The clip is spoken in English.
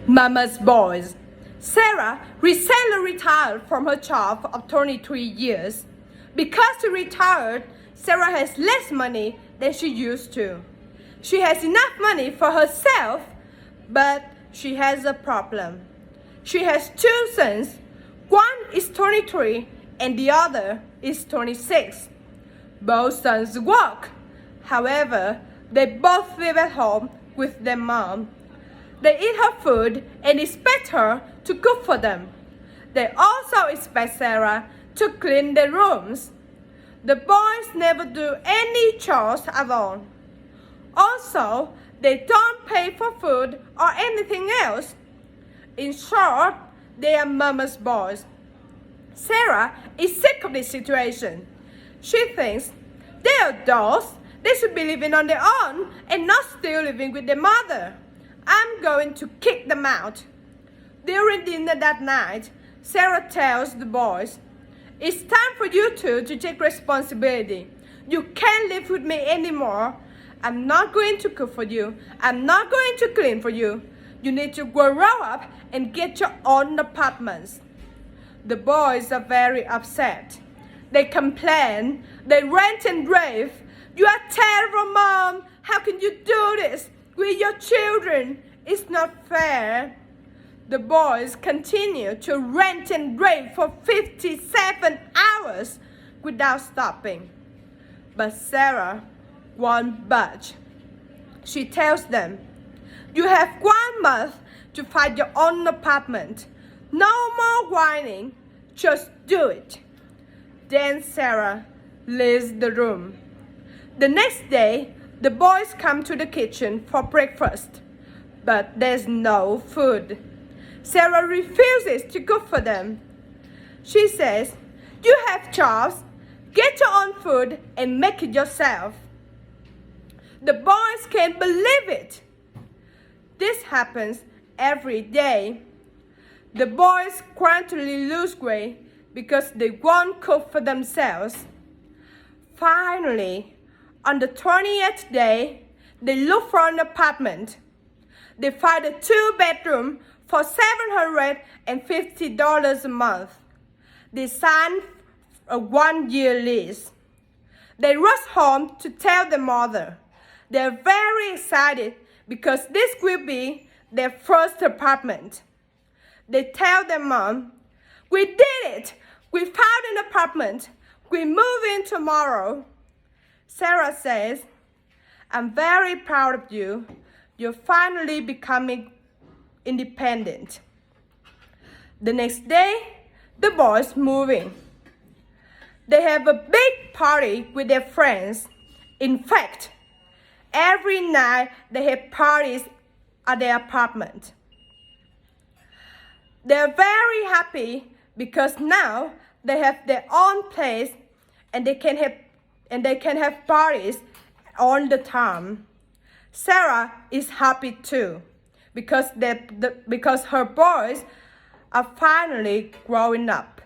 Mama's boys. Sarah recently retired from her job of 23 years. Because she retired, Sarah has less money than she used to. She has enough money for herself, but she has a problem. She has two sons. One is 23 and the other is 26. Both sons work. However, they both live at home with their mom. They eat her food and expect her to cook for them. They also expect Sarah to clean their rooms. The boys never do any chores at all. Also, they don't pay for food or anything else. In short, they are mama's boys. Sarah is sick of this situation. She thinks they are adults. They should be living on their own and not still living with their mother. I'm going to kick them out. During dinner that night, Sarah tells the boys, "It's time for you two to take responsibility. You can't live with me anymore. I'm not going to cook for you. I'm not going to clean for you. You need to grow up and get your own apartments." The boys are very upset. They complain. They rant and rave. "You are terrible, Mom. How can you do this? We're your children. It's not fair." The boys continue to rant and rave for 57 hours without stopping. But Sarah won't budge. She tells them, "You have 1 month to find your own apartment. No more whining. Just do it." Then Sarah leaves the room. The next day, the boys come to the kitchen for breakfast, but there's no food. Sarah refuses to cook for them. She says, "You have jobs. Get your own food and make it yourself." The boys can't believe it. This happens every day. The boys gradually lose weight because they won't cook for themselves. Finally, on the 20th day, they look for an apartment. They find a 2-bedroom for $750 a month. They sign a 1-year lease. They rush home to tell their mother. They're very excited because this will be their first apartment. They tell their mom, "We did it! We found an apartment. We move in tomorrow." Sarah says, "I'm very proud of you. You're finally becoming independent." The next day, the boys move in. They have a big party with their friends. In fact, every night they have parties at their apartment. They're very happy because now they have their own place and they can have parties all the time. Sarah is happy too because her boys are finally growing up.